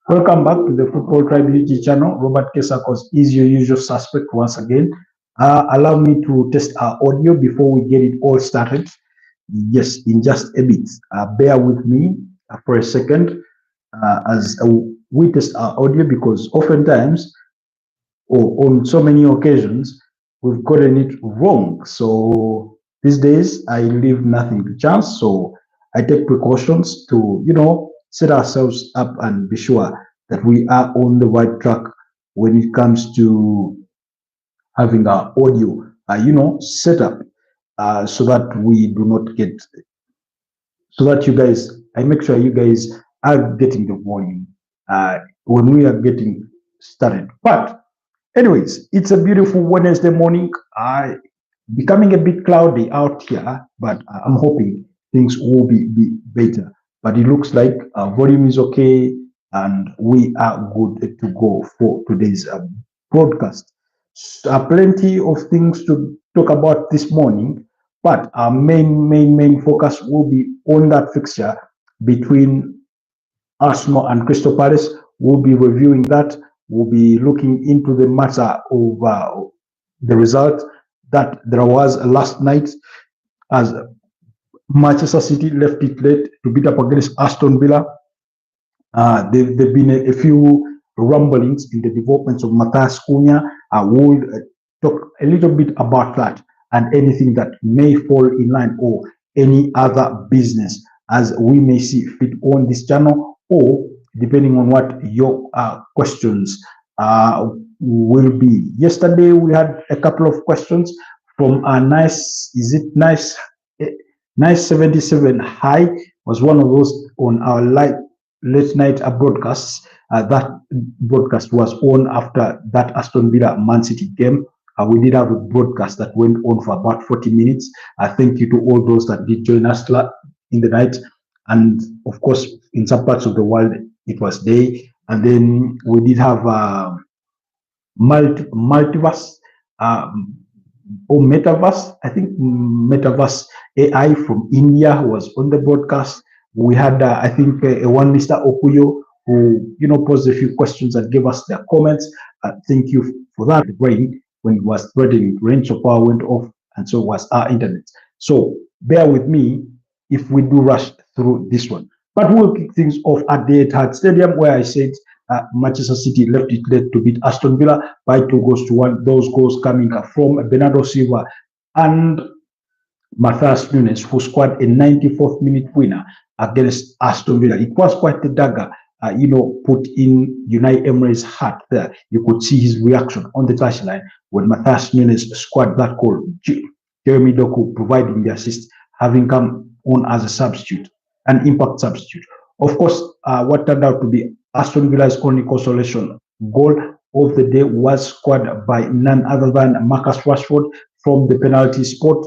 Welcome back to the Football Tribe YouTube channel. Robert Kesakos is your usual suspect once again. Allow me to test our audio before we get it all started. Yes, in just a bit. Bear with me for a second as we test our audio, because oftentimes or on so many occasions we've gotten it wrong. So these days I leave nothing to chance. So I take precautions to, set ourselves up and be sure that we are on the right track when it comes to having our audio, set up so that we do not get, so that I make sure you guys are getting the volume when we are getting started. But anyways, it's a beautiful Wednesday morning. Becoming a bit cloudy out here, but I'm hoping things will be better. But it looks like our volume is okay and we are good to go for today's broadcast. Plenty of things to talk about this morning, but our main focus will be on that fixture between Arsenal and Crystal Palace. We'll be reviewing that. We'll be looking into the matter of the result that there was last night, as Manchester City left it late to beat up against Aston Villa. There've been a few rumblings in the developments of Matthias Cunha. We'll talk a little bit about that and anything that may fall in line, or any other business as we may see fit on this channel, or depending on what your questions will be. Yesterday we had a couple of questions from a nice 77 high, was one of those on our late night broadcasts. That broadcast was on after that Aston Villa mancity game. We did have a broadcast that went on for about 40 minutes. Thank you to all those that did join us in the night. And of course, in some parts of the world, it was day. And then we did have multiverse or metaverse. I think metaverse AI from India was on the broadcast. We had, I think, one Mr. Okuyo who, posed a few questions and gave us their comments. Thank you for that. Rain, when it was threatening to rain, so power went off, and so was our internet. So bear with me if we do rush through this one. But we'll kick things off at the Etihad Stadium, where I said Manchester City left it late to beat Aston Villa by 2-1. Those goals coming from Bernardo Silva and Matthias Nunes, who scored a 94th minute winner against Aston Villa. It was quite the dagger, put in Unai Emery's heart there. You could see his reaction on the touchline when Matthias Nunes scored that goal. Jeremy Doku providing the assist, having come on as a substitute, an impact substitute. Of course, what turned out to be Aston Villa's only consolation goal of the day was scored by none other than Marcus Rashford from the penalty spot.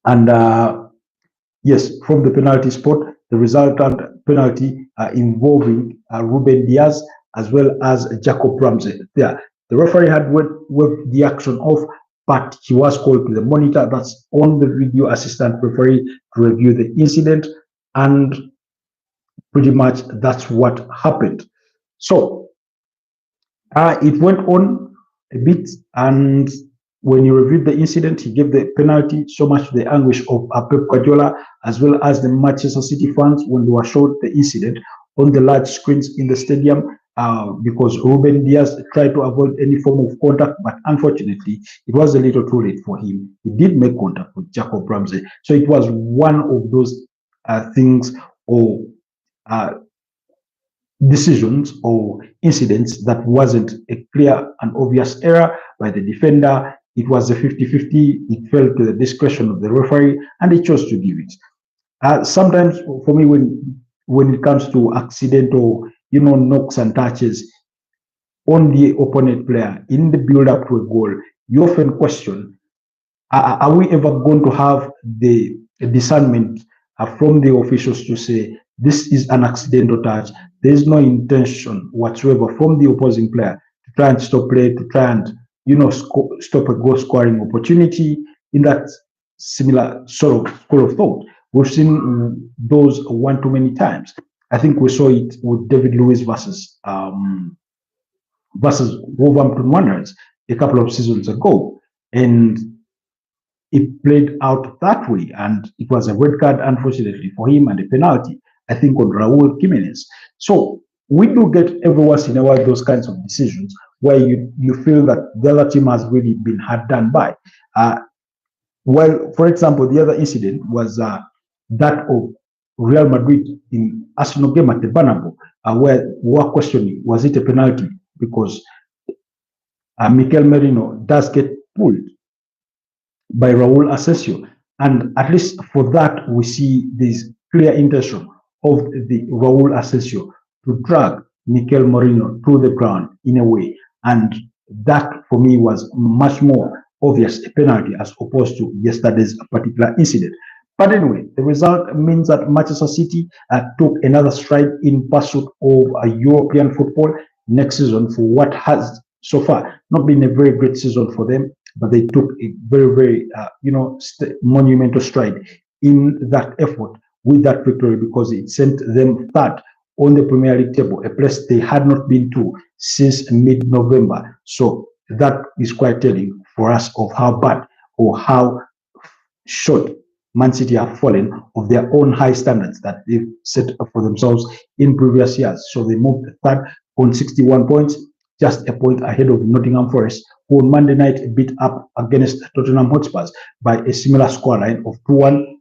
And yes, from the penalty spot, the resultant penalty involving Ruben Diaz as well as Jacob Ramsey. There, the referee had waved the action off, but he was called to the monitor that's on the video assistant referee to review the incident, and pretty much that's what happened. So it went on a bit, and when you reviewed the incident, he gave the penalty, so much to the anguish of Pep Guardiola as well as the Manchester City fans when they were showed the incident on the large screens in the stadium, because Ruben Diaz tried to avoid any form of contact, but unfortunately, it was a little too late for him. He did make contact with Jacob Ramsey. So it was one of those things or decisions or incidents that wasn't a clear and obvious error by the defender. It was a 50-50. It fell to the discretion of the referee, and he chose to give it. Sometimes, for me, when it comes to accidental, knocks and touches on the opponent player in the build-up to a goal, you often question: are we ever going to have the discernment from the officials to say this is an accidental touch? There is no intention whatsoever from the opposing player to try and stop play, to try and stop a goal scoring opportunity. In that similar sort of school of thought, we've seen those one too many times. I think we saw it with David Luiz versus Wolverhampton Wanderers a couple of seasons ago, and it played out that way, and it was a red card, unfortunately for him, and a penalty, I think, on Raul Jimenez. So we do get every once in a while those kinds of decisions where you feel that the other team has really been hard done by. Well, for example, the other incident was that of Real Madrid in Arsenal game at the Bernabeu, where we were questioning, was it a penalty? Because Mikel Merino does get pulled by Raul Asensio. And at least for that, we see this clear intention of the Raul Asensio to drag Mikel Merino to the ground in a way. And that, for me, was much more obvious a penalty as opposed to yesterday's particular incident. But anyway, the result means that Manchester City took another stride in pursuit of European football next season for what has so far not been a very great season for them, but they took a very, very, monumental stride in that effort with that victory, because it sent them third on the Premier League table, a place they had not been to since mid-November. So that is quite telling for us of how bad or how short Man City have fallen of their own high standards that they've set up for themselves in previous years. So they moved third on 61 points, just a point ahead of Nottingham Forest, who on Monday night beat up against Tottenham Hotspurs by a similar scoreline of 2-1.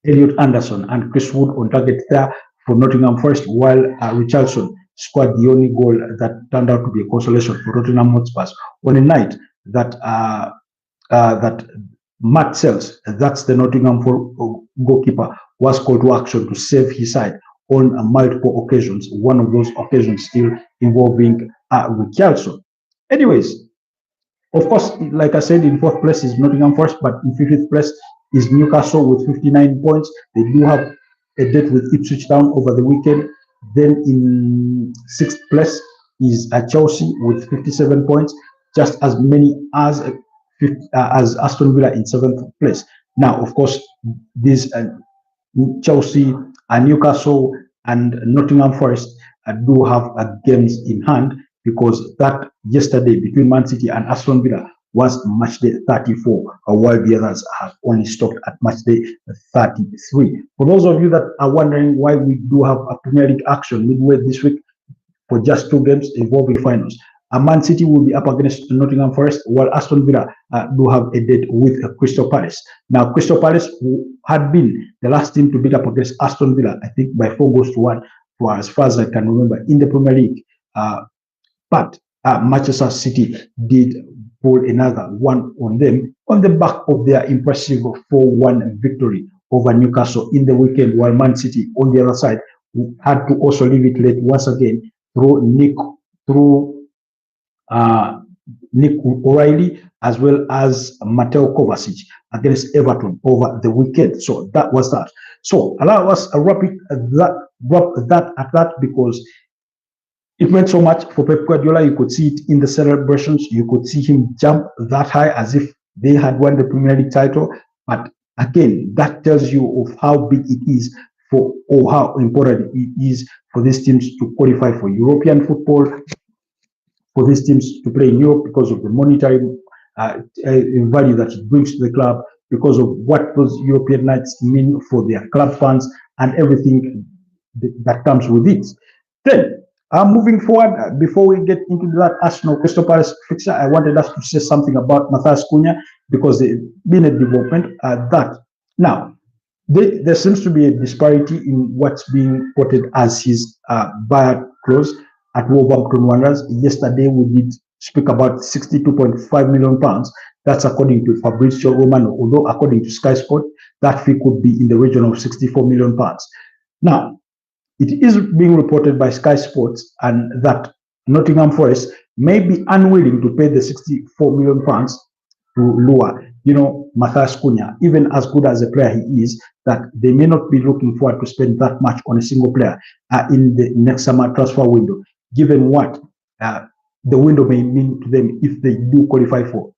Elliot Anderson and Chris Wood on target there for Nottingham Forest, while Richarlison scored the only goal that turned out to be a consolation for Tottenham Hotspurs on a night that that Matt Sells, that's the Nottingham goalkeeper, was called to action to save his side on multiple occasions. One of those occasions still involving Richarlison. Anyways, of course, like I said, in fourth place is Nottingham Forest, but in 50th place is Newcastle with 59 points. They do have a date with Ipswich Town over the weekend. Then in sixth place is Chelsea with 57 points, just as many as Aston Villa in seventh place. Now, of course, these Chelsea and Newcastle and Nottingham Forest do have games in hand, because that yesterday between Man City and Aston Villa was match day 34, while the others have only stopped at match day 33. For those of you that are wondering why we do have a Premier League action midway this week for just two games involving finals, Man City will be up against Nottingham Forest, while Aston Villa do have a date with Crystal Palace. Now, Crystal Palace had been the last team to beat up against Aston Villa, I think by 4-1, for as far as I can remember, in the Premier League. But Manchester City did pull another one on them on the back of their impressive 4-1 victory over Newcastle in the weekend, while Man City, on the other side, had to also leave it late once again through Nick O'Reilly as well as Mateo Kovacic against Everton over the weekend. So that was that. So allow us to wrap that at that, because it meant so much for Pep Guardiola. You could see it in the celebrations. You could see him jump that high as if they had won the Premier League title. But again, that tells you of how big it is for, or how important it is for these teams to qualify for European football, for these teams to play in Europe, because of the monetary value that it brings to the club, because of what those European nights mean for their club fans and everything that comes with it. Then, moving forward, before we get into that Arsenal Crystal Palace fixture, I wanted us to say something about Matthias Cunha, because there's been a development that now there seems to be a disparity in what's being quoted as his buyout clause at Wolverhampton Wanderers. Yesterday, we did speak about £62.5 million. That's according to Fabrizio Romano, although according to Sky Sport, that fee could be in the region of £64 million. Now, it is being reported by Sky Sports and that Nottingham Forest may be unwilling to pay the £64 million to lure, Matthias Cunha, even as good as a player he is, that they may not be looking forward to spend that much on a single player in the next summer transfer window, given what the window may mean to them if they do qualify for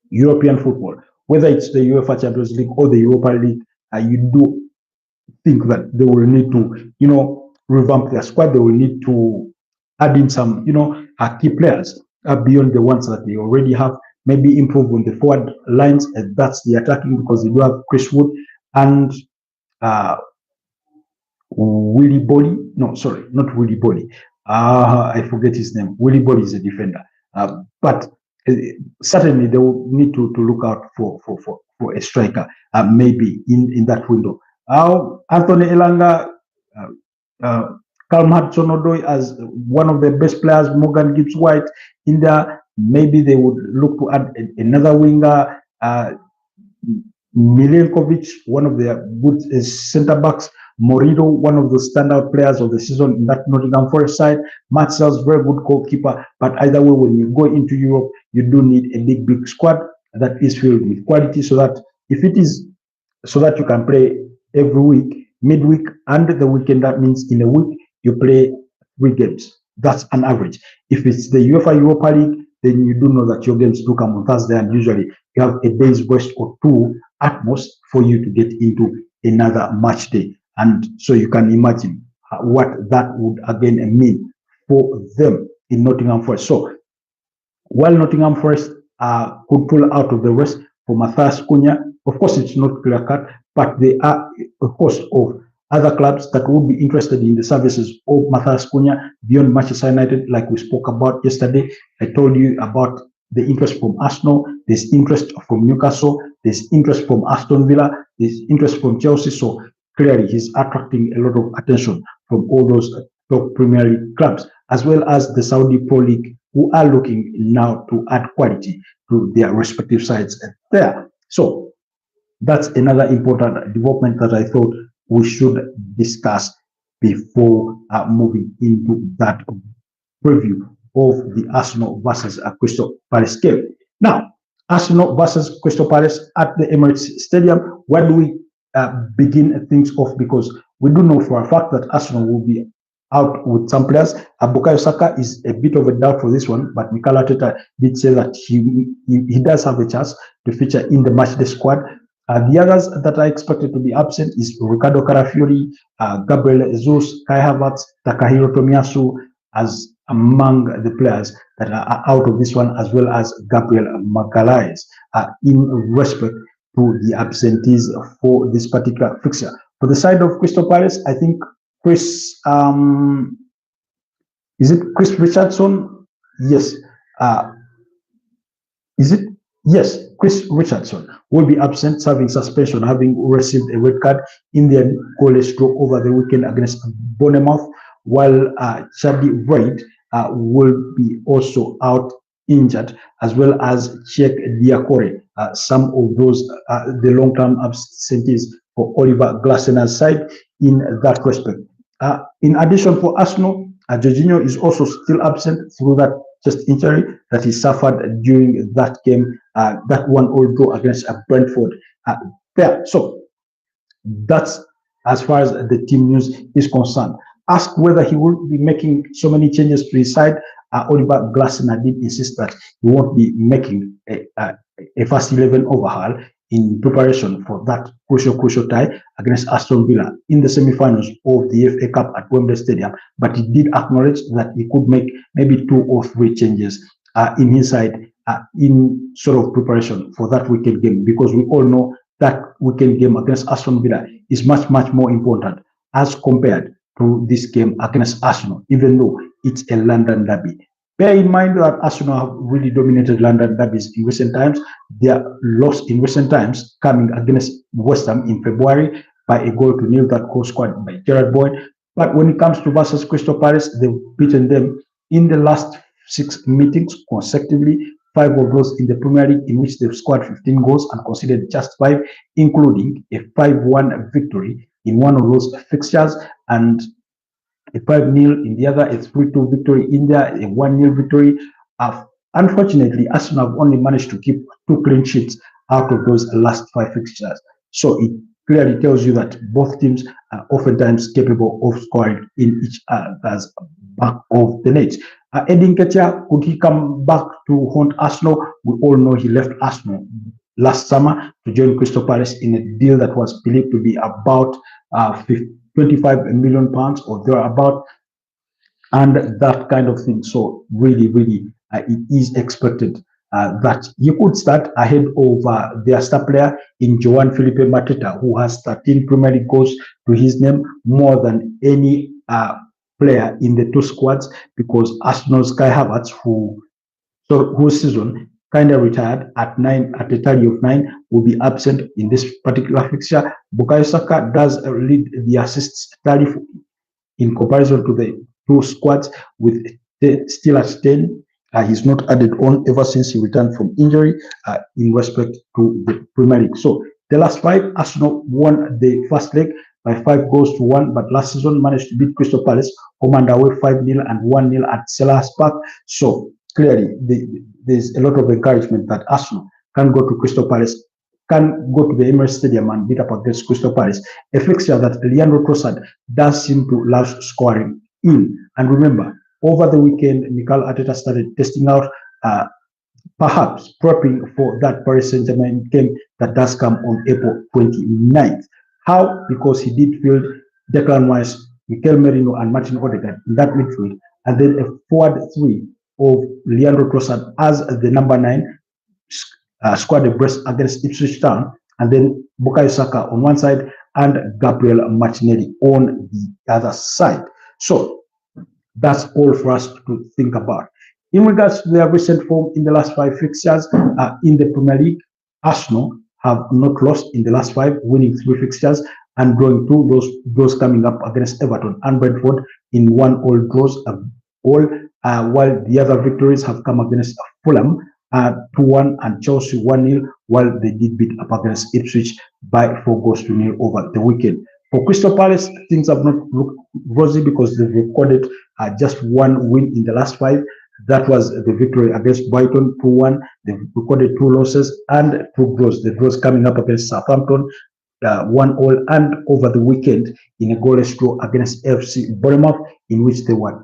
European football, whether it's the UEFA Champions League or the Europa League. You do think that they will need to, revamp their squad. They will need to add in some, key players beyond the ones that they already have. Maybe improve on the forward lines, and that's the attacking, because they do have Chris Wood and Willy Bolly. No, sorry, not Willy Bolly. I forget his name. Willy Bolly is a defender. But certainly they will need to look out for a striker, maybe in that window. Anthony Elanga, Calum Hudson-Odoi as one of the best players, Morgan Gibbs-White in there. Maybe they would look to add another winger, Milenkovic, one of their good centre backs. Morito, one of the standout players of the season in that Nottingham Forest side. Martial's very good goalkeeper. But either way, when you go into Europe, you do need a big squad that is filled with quality, so that you can play every week, midweek, and the weekend. That means in a week you play 3 games. That's an average. If it's the UEFA Europa League, then you do know that your games do come on Thursday, and usually you have a day's rest or 2 at most for you to get into another match day. And so you can imagine what that would again mean for them in Nottingham Forest. So while Nottingham Forest could pull out of the race for Matthias Cunha, of course it's not clear cut, but there are, of course, of other clubs that would be interested in the services of Matthias Cunha beyond Manchester United, like we spoke about yesterday. I told you about the interest from Arsenal, there's interest from Newcastle, there's interest from Aston Villa, there's interest from Chelsea. So clearly he's attracting a lot of attention from all those top Premier League clubs, as well as the Saudi Pro League, who are looking now to add quality to their respective sides there. So that's another important development that I thought we should discuss before moving into that preview of the Arsenal versus Crystal Palace game. Now, Arsenal versus Crystal Palace at the Emirates Stadium. Where do we begin things off? Because we do know for a fact that Arsenal will be out with some players. Bukayo Saka is a bit of a doubt for this one, but Mikel Arteta did say that he does have a chance to feature in the matchday squad. The others that are expected to be absent is Ricardo Carafiori, Gabriel Jesus, Kai Havertz, Takahiro Tomiyasu, as among the players that are out of this one, as well as Gabriel Magalhaes, in respect to the absentees for this particular fixture. For the side of Crystal Palace, I think Chris Richardson? Yes. Yes, Chris Richardson will be absent, serving suspension, having received a red card in their goalless draw over the weekend against Bournemouth, while Chadi Wright will be also out injured, as well as Cheick Diakore. Some of those the long-term absentees for Oliver Glasner's side in that respect. In addition, for Arsenal, Jorginho is also still absent through that chest injury that he suffered during that game, that 1-1 draw against Brentford there. So that's as far as the team news is concerned. Asked whether he will be making so many changes to his side, Oliver Glasner did insist that he won't be making a first 11 overhaul in preparation for that crucial tie against Aston Villa in the semi-finals of the FA Cup at Wembley Stadium. But he did acknowledge that he could make maybe 2 or 3 changes in his side in sort of preparation for that weekend game, because we all know that weekend game against Aston Villa is much more important as compared to this game against Arsenal, even though it's a London derby. Bear in mind that Arsenal have really dominated London derbies in recent times. Their loss in recent times coming against West Ham in February by a 0-0 that goal scored by Gerard Boyd. But when it comes to versus Crystal Palace, they've beaten them in the last 6 meetings consecutively, 5 of those in the Premier League, in which they've scored 15 goals and conceded just 5, including a 5-1 victory in one of those fixtures, and a 5-0 in the other, a 3-2 victory in there, a 1-0 victory. Unfortunately, Arsenal have only managed to keep 2 clean sheets out of those last 5 fixtures. So it clearly tells you that both teams are oftentimes capable of scoring in each other's back of the net. Eddie Nketiah, could he come back to haunt Arsenal? We all know he left Arsenal last summer to join Crystal Palace in a deal that was believed to be about 25 million pounds or thereabout, and that kind of thing. So really, it is expected that you could start ahead of their star player in Joan Felipe Mateta, who has 13 Premier League goals to his name, more than any player in the two squads, because Arsenal's Kai Havertz, whose season kind of retired at the 30 of 9, will be absent in this particular fixture. Bukayo Saka does lead the assists tally in comparison to the two squads, with still at 10. He's not added on ever since he returned from injury in respect to the Premier League. So the last 5, Arsenal won the first leg by 5 goals to 1, but last season managed to beat Crystal Palace home and away 5-0 and 1-0 at Selhurst Park. So clearly, there's a lot of encouragement that Arsenal can go to Crystal Palace, can go to the Emirates Stadium and beat up against Crystal Palace, a fixture that Leandro Trossard does seem to love scoring in. And remember, over the weekend, Mikel Arteta started testing out, perhaps prepping for that Paris Saint-Germain game that does come on April 29th. How? Because he did field Declan Rice, Mikel Merino, and Martin Odegaard in that midfield, and then a forward 3 of Leandro Trossard as the number 9, squad abreast against Ipswich Town, and then Bukayo Saka on one side and Gabriel Martinelli on the other side. So that's all for us to think about. In regards to their recent form in the last 5 fixtures in the Premier League, Arsenal have not lost in the last 5, winning 3 fixtures and drawing 2, those coming up against Everton and Brentford in 1-1 draws, while the other victories have come against Fulham 2-1 and Chelsea 1-0, while they did beat up against Ipswich by 4 goals to 0 over the weekend. For Crystal Palace, things have not looked rosy because they've recorded just 1 win in the last 5. That was the victory against Brighton 2-1. They've recorded 2 losses and 2 draws. The draws coming up against Southampton 1-1, and over the weekend in a goalless draw against FC Bournemouth, in which they were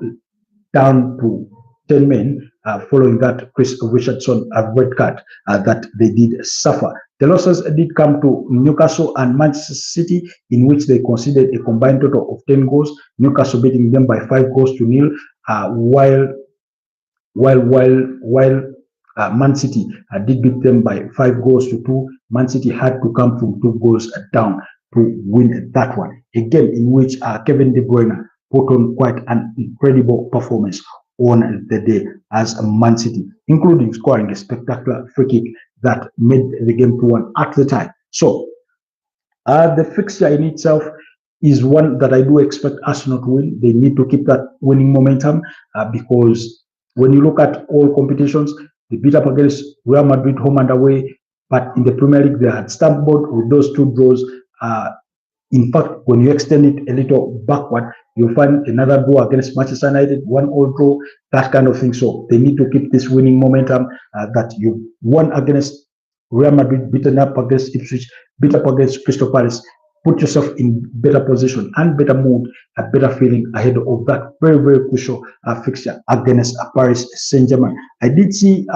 down to 10 men following that Chris Richardson red card that they did suffer. The losses did come to Newcastle and Manchester City, in which they conceded a combined total of 10 goals, Newcastle beating them by 5 goals to 0, while Man City did beat them by 5 goals to 2. Man City had to come from 2 goals down to win that one. A game in which Kevin De Bruyne put on quite an incredible performance on the day as Man City, including scoring a spectacular free kick that made the game 2-1 at the time. So the fixture in itself is one that I do expect Arsenal to win. They need to keep that winning momentum because when you look at all competitions, they beat up against Real Madrid home and away, but in the Premier League they had stumbled with those 2 draws. In fact, when you extend it a little backward, you'll find another draw against Manchester United, 1-1 draw, that kind of thing. So they need to keep this winning momentum that you won against Real Madrid, beaten up against Ipswich, beat up against Crystal Palace. Put yourself in better position and better mood, a better feeling ahead of that very crucial fixture against Paris Saint-Germain. I did see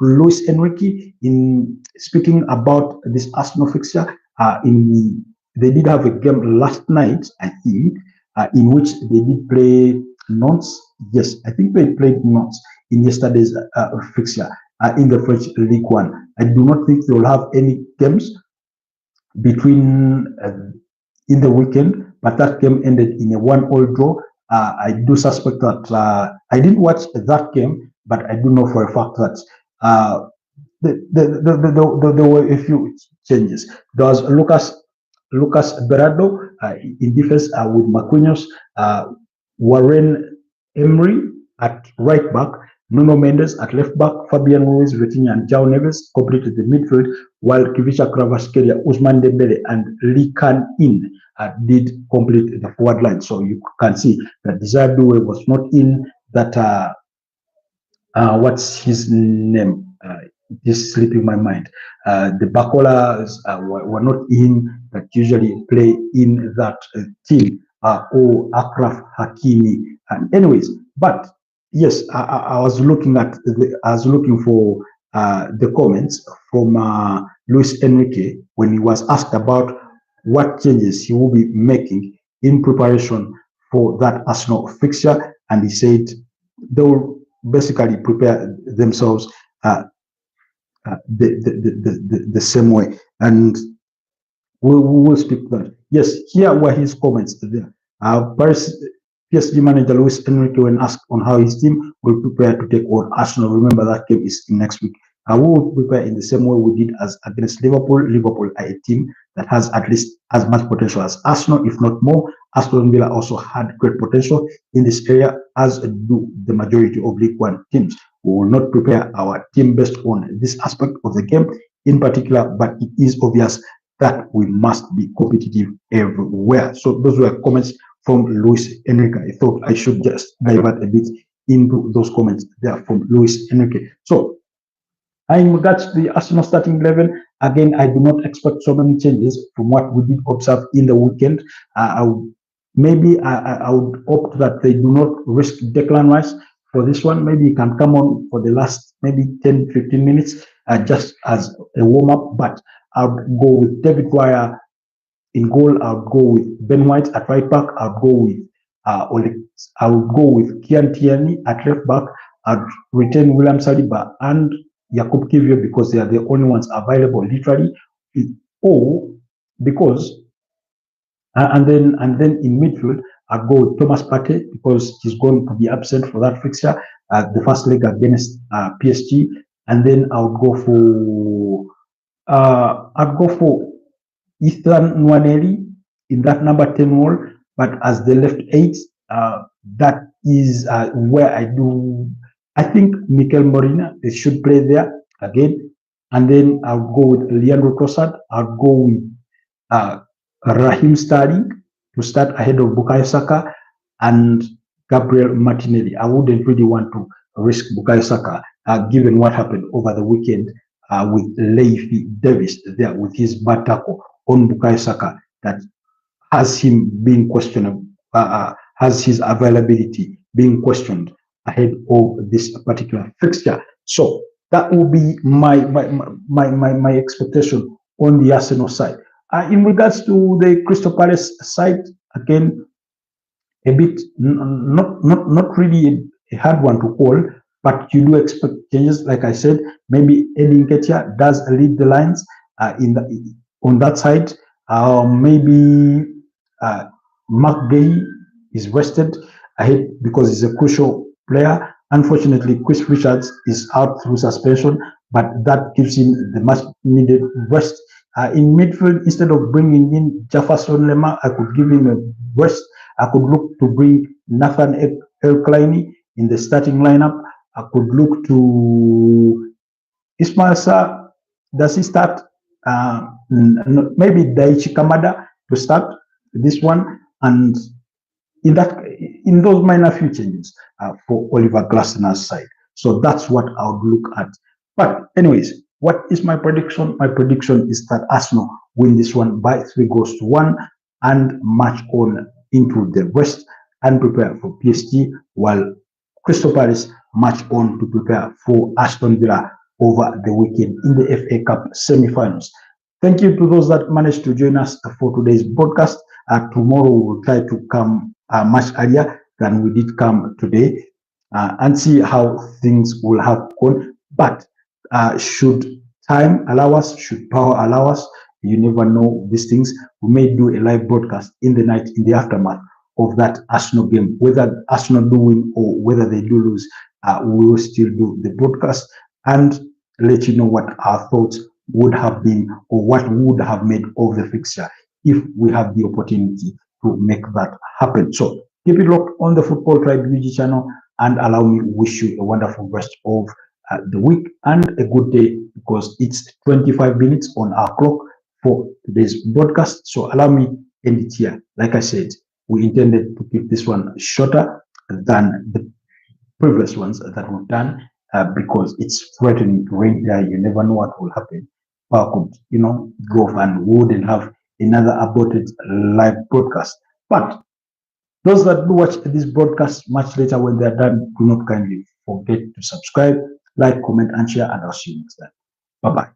Luis Enrique in speaking about this Arsenal fixture. They did have a game last night, I think, in which they did play Nantes. Yes, I think they played Nantes in yesterday's fixture in the French League 1. I do not think they will have any games between in the weekend, but that game ended in a 1-1 draw. I do suspect that I didn't watch that game, but I do know for a fact that there were a few changes. There was Lucas Berardo in defense with Marquinhos, Warren Emery at right back, Nuno Mendes at left back, Fabian Ruiz, Vitinha, and João Neves completed the midfield, while Kivicha Kvaratskhelia, Ousmane Dembele, and Lee Kan-in did complete the forward line. So you can see that Desire Doué was not in that. What's his name? It is slipping my mind. The Bakolas were not in that usually play in that team, or Akraf Hakimi. And anyways, but yes, I was looking at I was looking for the comments from Luis Enrique when he was asked about what changes he will be making in preparation for that Arsenal fixture, and he said they will basically prepare themselves the same way. And we will speak that. Yes, here were his comments there. PSG manager Luis Enrique, when asked on how his team will prepare to take on Arsenal, remember that game is next week. We will prepare in the same way we did as against Liverpool. Liverpool are a team that has at least as much potential as Arsenal, if not more. Aston Villa also had great potential in this area, as do the majority of League One teams. We will not prepare our team based on this aspect of the game in particular, but it is obvious that we must be competitive everywhere. So those were comments from Luis Enrique. I thought I should just divert a bit into those comments there from Luis Enrique. So in regards to the Arsenal starting 11, again, I do not expect so many changes from what we did observe in the weekend. I would opt that they do not risk Declan Rice for this one. Maybe he can come on for the last maybe 10-15 minutes just as a warm-up, but I would go with David Raya in goal. I would go with Ben White at right back. I would go with Kian Tierney at left back. I'd retain William Saliba and Jakub Kiwior because they are the only ones available literally, or because and then in midfield I'll go with Thomas Partey because he's going to be absent for that fixture, the first leg against PSG, and then I'll go for Ethan Nwaneri in that number 10 role, but as the left 8, that is where I think Mikel Morina should play there again, and then I'll go with Leandro Trossard. I'll go with Raheem Sterling to start ahead of Bukayo Saka and Gabriel Martinelli. I wouldn't really want to risk Bukayo Saka given what happened over the weekend with Leify Davis there with his bad tackle on Bukayo Saka that has him being questionable, has his availability being questioned ahead of this particular fixture. So that will be my expectation on the Arsenal side. In regards to the Crystal Palace side, again, a bit not really a hard one to call, but you do expect changes. Like I said, maybe Eddie Nketiah does lead the lines on that side. Maybe Mark Gay is rested ahead because he's a crucial player. Unfortunately, Chris Richards is out through suspension, but that gives him the much needed rest. In midfield, instead of bringing in Jefferson Lemar, I could give him a rest. I could look to bring Nathan Elkleiny in the starting lineup. I could look to Ismail Sarr. Does he start? Maybe Daichi Kamada to start this one, and in those minor few changes for Oliver Glasner's side. So that's what I would look at. But anyways, what is my prediction? My prediction is that Arsenal win this one by 3-1 and march on into the West and prepare for PSG, while Crystal Palace march on to prepare for Aston Villa over the weekend in the FA Cup semi-finals. Thank you to those that managed to join us for today's broadcast. Tomorrow we will try to come much earlier than we did come today and see how things will have gone. But should time allow us, should power allow us, you never know these things, we may do a live broadcast in the night, in the aftermath of that Arsenal game. Whether Arsenal do win or whether they do lose, we will still do the broadcast and let you know what our thoughts would have been or what would have made of the fixture if we have the opportunity to make that happen. So keep it locked on the Football Tribe UG channel and allow me to wish you a wonderful rest of the week and a good day, because it's 25 minutes on our clock for today's broadcast. So allow me end it here. Like I said, we intended to keep this one shorter than the previous ones that we've done because it's threatening to rain here. You never know what will happen. Power could, go off and we wouldn't have another aborted live broadcast. But those that do watch this broadcast much later when they're done, do not kindly forget to subscribe, like, comment, and share, and I'll see you next time. Bye-bye.